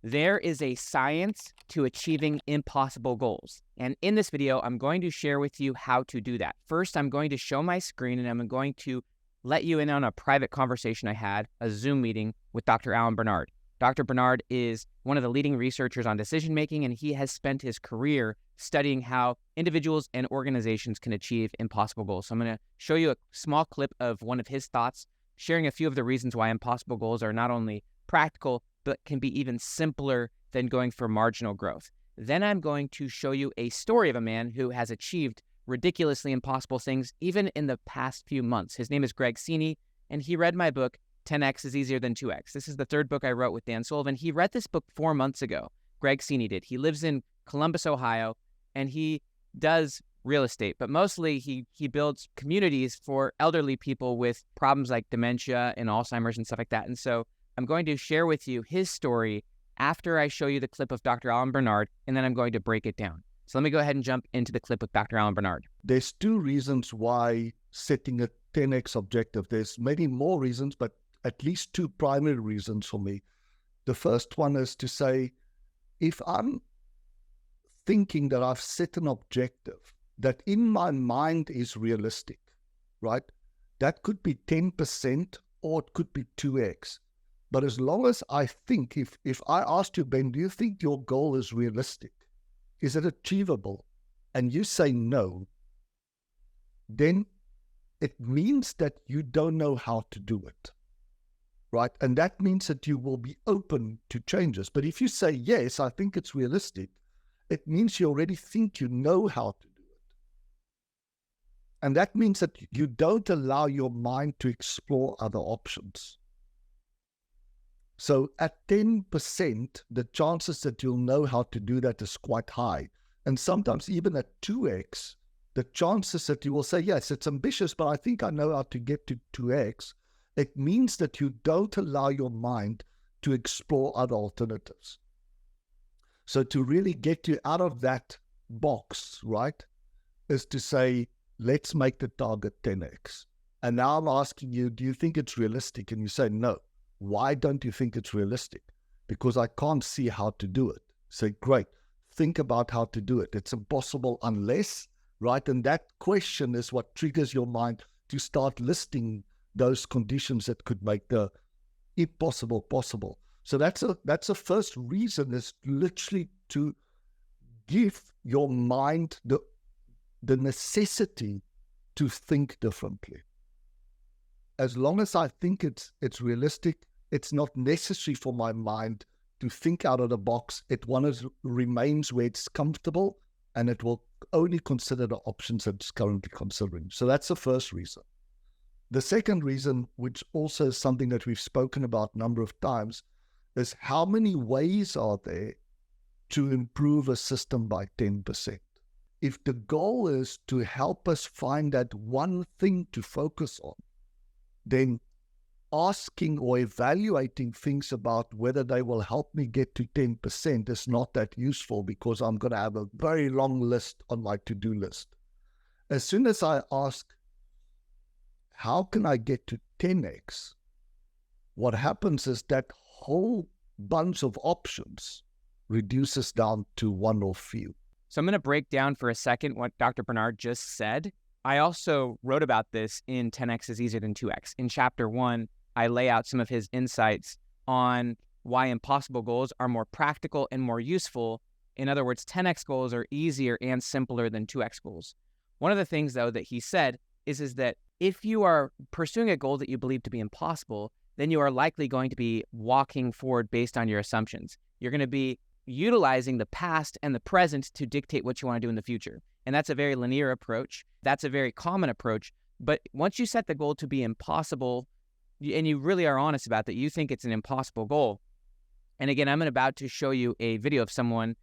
There is a science to achieving impossible goals. And in this video, I'm going to share with you how to do that. First, I'm going to show my screen and I'm going to let you in on a private conversation I had, a Zoom meeting with Dr. Alan Bernard. Dr. Bernard is one of the leading researchers on decision-making, and he has spent his career studying how individuals and organizations can achieve impossible goals. So I'm going to show you a small clip of one of his thoughts, sharing a few of the reasons why impossible goals are not only practical, but can be even simpler than going for marginal growth. Then I'm going to show you a story of a man who has achieved ridiculously impossible things even in the past few months. His name is Greg Cini, and he read my book, 10X is Easier Than 2X. This is the third book I wrote with Dan Sullivan. He read this book 4 months ago. Greg Cini did. He lives in Columbus, Ohio, and he does real estate, but mostly he builds communities for elderly people with problems like dementia and Alzheimer's and stuff like that. And so I'm going to share with you his story after I show you the clip of Dr. Alan Bernard, and then I'm going to break it down. So let me go ahead and jump into the clip with Dr. Alan Bernard. There's 2 reasons why setting a 10x objective. There's many more reasons, but at least 2 primary reasons for me. The first one is to say, if I'm thinking that I've set an objective that in my mind is realistic, right? That could be 10% or it could be 2x. But as long as I think, if I asked you, Ben, do you think your goal is realistic? Is it achievable? And you say no, then it means that you don't know how to do it, right? And that means that you will be open to changes. But if you say, yes, I think it's realistic, it means you already think you know how to do it. And that means that you don't allow your mind to explore other options. So at 10%, the chances that you'll know how to do that is quite high. And sometimes even at 2x, the chances that you will say, yes, it's ambitious, but I think I know how to get to 2x, it means that you don't allow your mind to explore other alternatives. So to really get you out of that box, right, is to say, let's make the target 10x. And now I'm asking you, do you think it's realistic? And you say, no. Why don't you think it's realistic? Because I can't see how to do it. Say, great, think about how to do it. It's impossible unless, right? And that question is what triggers your mind to start listing those conditions that could make the impossible possible. So that's a first reason, is literally to give your mind the necessity to think differently. As long as I think it's realistic, it's not necessary for my mind to think out of the box. It remains where it's comfortable, and it will only consider the options that it's currently considering. So that's the first reason. The second reason, which also is something that we've spoken about a number of times, is how many ways are there to improve a system by 10%? If the goal is to help us find that one thing to focus on, then asking or evaluating things about whether they will help me get to 10% is not that useful, because I'm going to have a very long list on my to-do list. As soon as I ask, how can I get to 10x? What happens is that whole bunch of options reduces down to one or few. So I'm going to break down for a second what Dr. Bernard just said. I also wrote about this in 10X is Easier Than 2X. In chapter 1, I lay out some of his insights on why impossible goals are more practical and more useful. In other words, 10X goals are easier and simpler than 2X goals. One of the things, though, that he said is that if you are pursuing a goal that you believe to be impossible, then you are likely going to be walking forward based on your assumptions. You're going to be utilizing the past and the present to dictate what you want to do in the future. And that's a very linear approach. That's a very common approach. But once you set the goal to be impossible, and you really are honest about that, you think it's an impossible goal. And again, I'm about to show you a video of someone,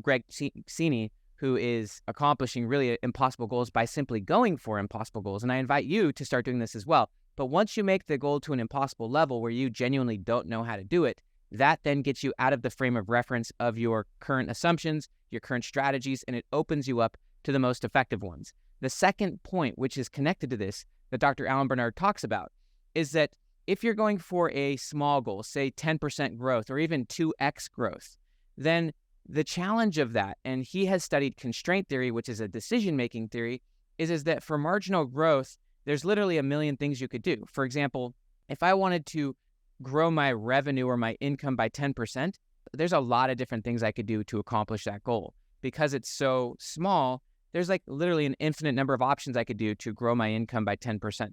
Greg Cini, who is accomplishing really impossible goals by simply going for impossible goals. And I invite you to start doing this as well. But once you make the goal to an impossible level where you genuinely don't know how to do it, that then gets you out of the frame of reference of your current assumptions, your current strategies, and it opens you up to the most effective ones. The second point, which is connected to this, that Dr. Alan Bernard talks about, is that if you're going for a small goal, say 10% growth or even 2x growth, then the challenge of that, and he has studied constraint theory, which is a decision-making theory, is that for marginal growth, there's literally a million things you could do. For example, if I wanted to grow my revenue or my income by 10%, there's a lot of different things I could do to accomplish that goal. Because it's so small, there's like literally an infinite number of options I could do to grow my income by 10%.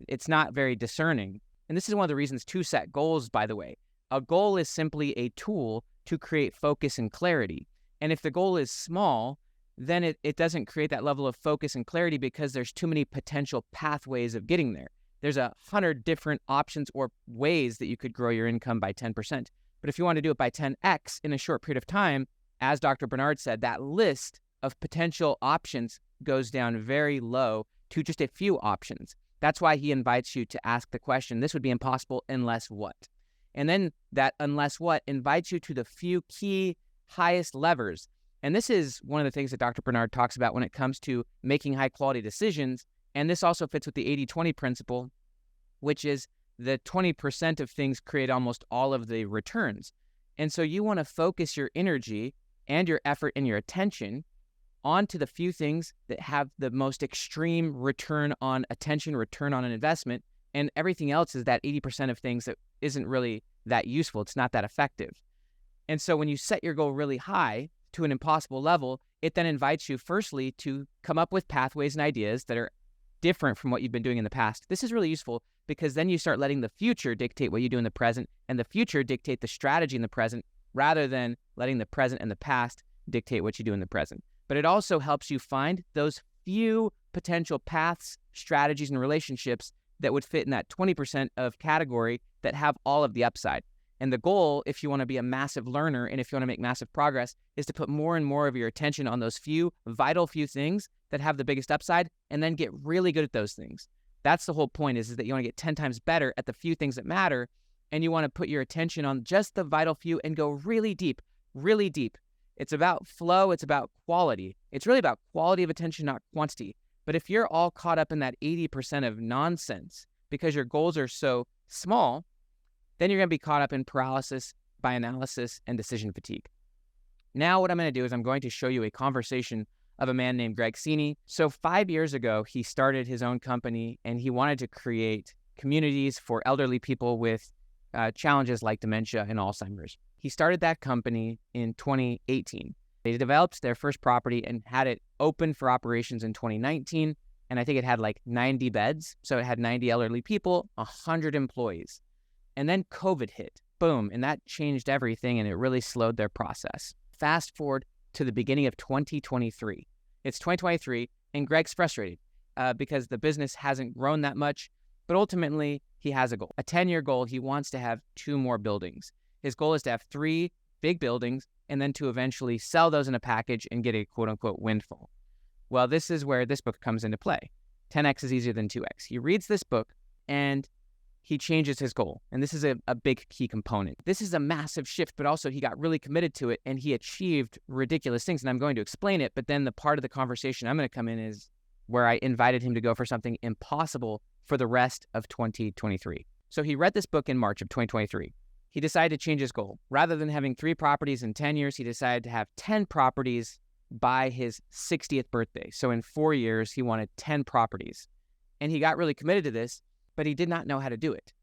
It's not very discerning. And this is one of the reasons to set goals, by the way. A goal is simply a tool to create focus and clarity. And if the goal is small, then it doesn't create that level of focus and clarity because there's too many potential pathways of getting there. There's 100 different options or ways that you could grow your income by 10%. But if you want to do it by 10x in a short period of time, as Dr. Bernard said, that list of potential options goes down very low to just a few options. That's why he invites you to ask the question, this would be impossible unless what? And then that unless what invites you to the few key highest levers. And this is one of the things that Dr. Bernard talks about when it comes to making high quality decisions. And this also fits with the 80-20 principle, which is the 20% of things create almost all of the returns. And so you want to focus your energy and your effort and your attention onto the few things that have the most extreme return on attention, return on an investment, and everything else is that 80% of things that isn't really that useful. It's not that effective. And so when you set your goal really high to an impossible level, it then invites you firstly to come up with pathways and ideas that are different from what you've been doing in the past. This is really useful because then you start letting the future dictate what you do in the present and the future dictate the strategy in the present rather than letting the present and the past dictate what you do in the present. But it also helps you find those few potential paths, strategies, and relationships that would fit in that 20% of category that have all of the upside. And the goal, if you want to be a massive learner and if you want to make massive progress, is to put more and more of your attention on those few vital few things that have the biggest upside and then get really good at those things. That's the whole point is that you want to get 10 times better at the few things that matter, and you want to put your attention on just the vital few and go really deep, really deep. It's about flow. It's about quality. It's really about quality of attention, not quantity. But if you're all caught up in that 80% of nonsense because your goals are so small, then you're going to be caught up in paralysis by analysis and decision fatigue. Now what I'm going to do is I'm going to show you a conversation of a man named Greg Sini. So 5 years ago, he started his own company and he wanted to create communities for elderly people with challenges like dementia and Alzheimer's. He started that company in 2018. They developed their first property and had it open for operations in 2019. And I think it had like 90 beds. So it had 90 elderly people, 100 employees. And then COVID hit, boom, and that changed everything and it really slowed their process. Fast forward to the beginning of 2023. It's 2023 and Greg's frustrated because the business hasn't grown that much, but ultimately he has a goal, a 10-year goal. He wants to have 2 more buildings. His goal is to have 3 big buildings and then to eventually sell those in a package and get a quote-unquote windfall. Well, this is where this book comes into play. 10x is easier than 2x. He reads this book and he changes his goal. And this is a big key component. This is a massive shift, but also he got really committed to it and he achieved ridiculous things. And I'm going to explain it, but then the part of the conversation I'm going to come in is where I invited him to go for something impossible for the rest of 2023. So he read this book in March of 2023. He decided to change his goal. Rather than having 3 properties in 10 years, he decided to have 10 properties by his 60th birthday. So in 4 years, he wanted 10 properties. And he got really committed to this, but he did not know how to do it.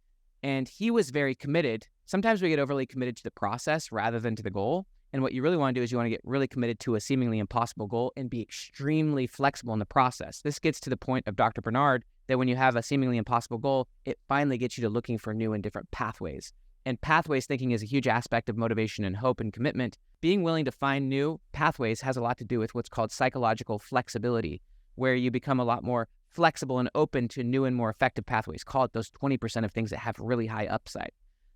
And he was very committed. Sometimes we get overly committed to the process rather than to the goal. And what you really want to do is you want to get really committed to a seemingly impossible goal and be extremely flexible in the process. This gets to the point of Dr. Bernard that when you have a seemingly impossible goal, it finally gets you to looking for new and different pathways. And pathways thinking is a huge aspect of motivation and hope and commitment. Being willing to find new pathways has a lot to do with what's called psychological flexibility, where you become a lot more flexible and open to new and more effective pathways. Call it those 20% of things that have really high upside.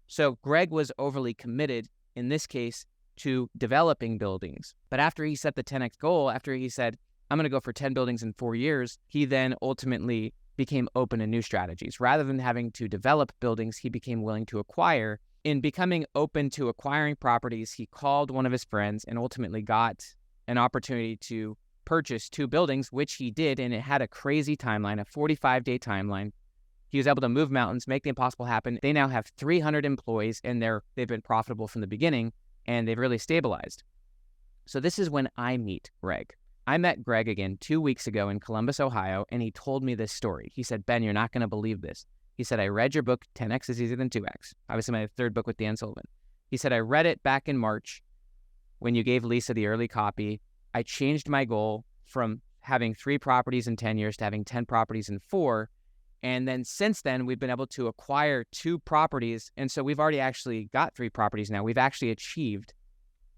So Greg was overly committed, in this case, to developing buildings. But after he set the 10x goal, after he said, I'm going to go for 10 buildings in 4 years, he then ultimately became open to new strategies. Rather than having to develop buildings, he became willing to acquire. In becoming open to acquiring properties, he called one of his friends and ultimately got an opportunity to purchase 2 buildings, which he did, and it had a crazy timeline, a 45-day timeline, He was able to move mountains, make the impossible happen. They now have 300 employees, and they've been profitable from the beginning, and they've really stabilized. So this is when I meet Greg. I met Greg again 2 weeks ago in Columbus, Ohio, and he told me this story. He said, Ben, you're not going to believe this. He said, I read your book, 10X is Easier Than 2X. Obviously, my third book with Dan Sullivan. He said, I read it back in March when you gave Lisa the early copy. I changed my goal from having 3 properties in 10 years to having 10 properties in 4. And then since then, we've been able to acquire 2 properties. And so we've already actually got 3 properties now. We've actually achieved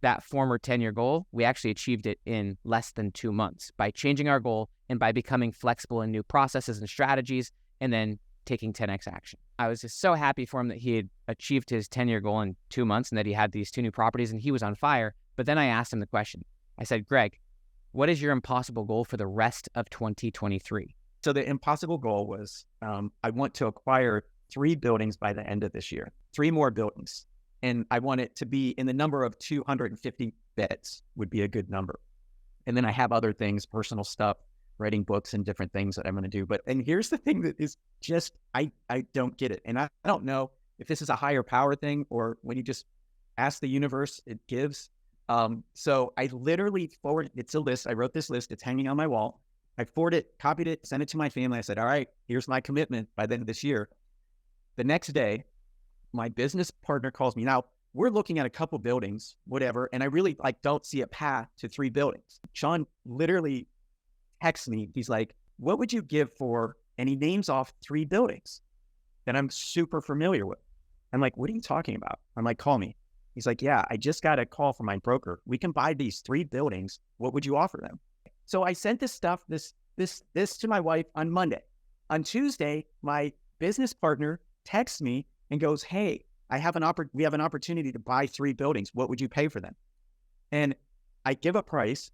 that former 10-year goal. We actually achieved it in less than 2 months by changing our goal and by becoming flexible in new processes and strategies, and then taking 10X action. I was just so happy for him that he had achieved his 10-year goal in 2 months and that he had these 2 new properties and he was on fire. But then I asked him the question. I said, Greg, what is your impossible goal for the rest of 2023? So the impossible goal was I want to acquire 3 buildings by the end of this year, 3 more buildings. And I want it to be in the number of 250 beds would be a good number. And then I have other things, personal stuff, writing books and different things that I'm going to do. And here's the thing that is just, I don't get it. And I don't know if this is a higher power thing or when you just ask the universe, it gives. So I literally forwarded, it's a list. I wrote this list. It's hanging on my wall. I forwarded it, copied it, sent it to my family. I said, all right, here's my commitment by the end of this year. The next day, my business partner calls me. Now, we're looking at a couple buildings, whatever, and I really don't see a path to 3 buildings. Sean literally texts me. He's like, what would you give for, and he names off 3 buildings that I'm super familiar with. I'm like, what are you talking about? I'm like, call me. He's like, yeah, I just got a call from my broker. We can buy these 3 buildings. What would you offer them? So I sent this stuff, this to my wife on Monday. On Tuesday, my business partner texts me and goes, hey, we have an opportunity to buy 3 buildings. What would you pay for them? And I give a price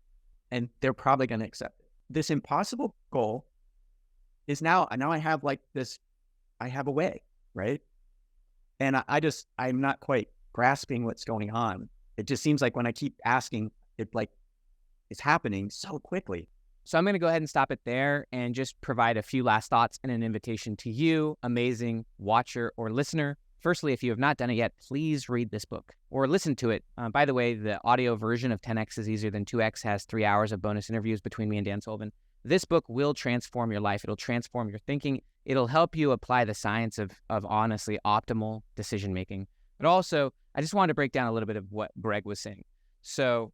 and they're probably going to accept it. This impossible goal is now I have I have a way, right? And I'm not quite grasping what's going on. It just seems like when I keep asking, it's happening so quickly. So I'm going to go ahead and stop it there and just provide a few last thoughts and an invitation to you, amazing watcher or listener. Firstly, if you have not done it yet, please read this book or listen to it. By the way, the audio version of 10X is Easier Than 2X has 3 hours of bonus interviews between me and Dan Sullivan. This book will transform your life. It'll transform your thinking. It'll help you apply the science of honestly optimal decision-making. But also, I just wanted to break down a little bit of what Greg was saying. So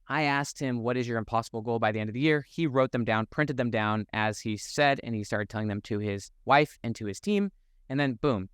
I asked him, what is your impossible goal by the end of the year? He wrote them down, printed them down as he said, and he started telling them to his wife and to his team. And then boom,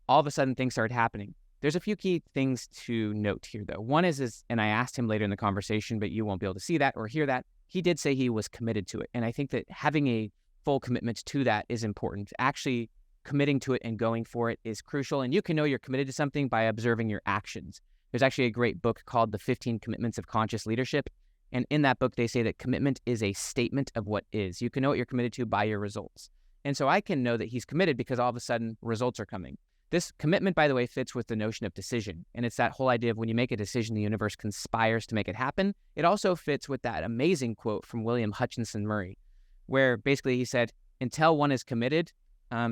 all of a sudden things started happening. There's a few key things to note here though. One is, and I asked him later in the conversation, but you won't be able to see that or hear that. He did say he was committed to it. And I think that having a full commitment to that is important. Actually committing to it and going for it is crucial. And you can know you're committed to something by observing your actions. There's actually a great book called The 15 Commitments of Conscious Leadership. And in that book, they say that commitment is a statement of what is. You can know what you're committed to by your results. And so I can know that he's committed because all of a sudden results are coming. This commitment, by the way, fits with the notion of decision. And it's that whole idea of when you make a decision, the universe conspires to make it happen. It also fits with that amazing quote from William Hutchinson Murray, where basically he said, until one is committed,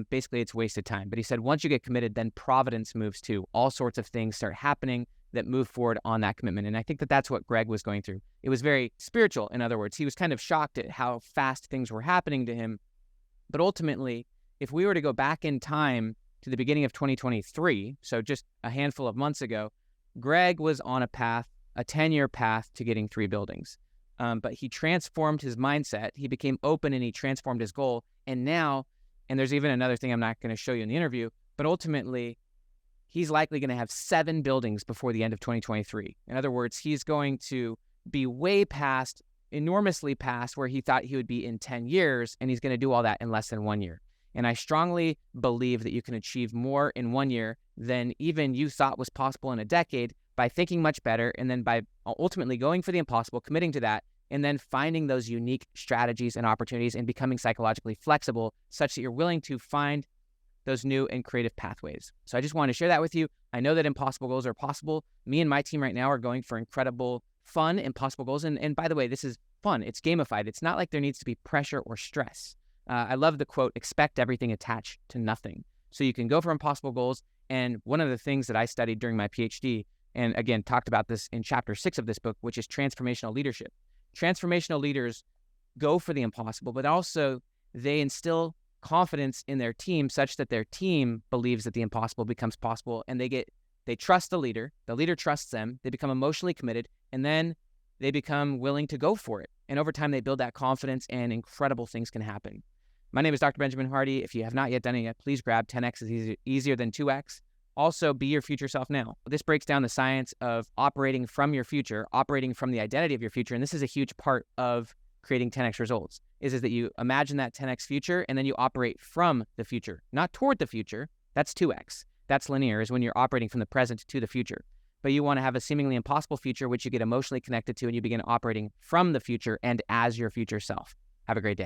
basically it's wasted time. But he said, once you get committed, then providence moves too. All sorts of things start happening that move forward on that commitment. And I think that that's what Greg was going through. It was very spiritual. In other words, he was kind of shocked at how fast things were happening to him. But ultimately, if we were to go back in time to the beginning of 2023, so just a handful of months ago, Greg was on a path, a 10-year path to getting 3 buildings. But he transformed his mindset. He became open and he transformed his goal. And now, and there's even another thing I'm not going to show you in the interview, but ultimately, he's likely going to have 7 buildings before the end of 2023. In other words, he's going to be way past, enormously past where he thought he would be in 10 years, and he's going to do all that in less than 1 year. And I strongly believe that you can achieve more in 1 year than even you thought was possible in a decade by thinking much better, and then by ultimately going for the impossible, committing to that, and then finding those unique strategies and opportunities and becoming psychologically flexible such that you're willing to find those new and creative pathways. So I just wanted to share that with you. I know that impossible goals are possible. Me and my team right now are going for incredible, fun, impossible goals. And by the way, this is fun. It's gamified. It's not like there needs to be pressure or stress. I love the quote, expect everything attached to nothing. So you can go for impossible goals. And one of the things that I studied during my PhD, and again, talked about this in chapter 6 of this book, which is transformational leadership. Transformational leaders go for the impossible, but also they instill confidence in their team such that their team believes that the impossible becomes possible, and they trust the leader trusts them, they become emotionally committed, and then they become willing to go for it. And over time, they build that confidence and incredible things can happen. My name is Dr. Benjamin Hardy. If you have not yet done it yet, please grab 10x is easier than 2x. Also, be your future self now. This breaks down the science of operating from your future, operating from the identity of your future. And this is a huge part of creating 10x results, is that you imagine that 10x future and then you operate from the future, not toward the future. That's 2x. That's linear, is when you're operating from the present to the future. But you want to have a seemingly impossible future, which you get emotionally connected to, and you begin operating from the future and as your future self. Have a great day.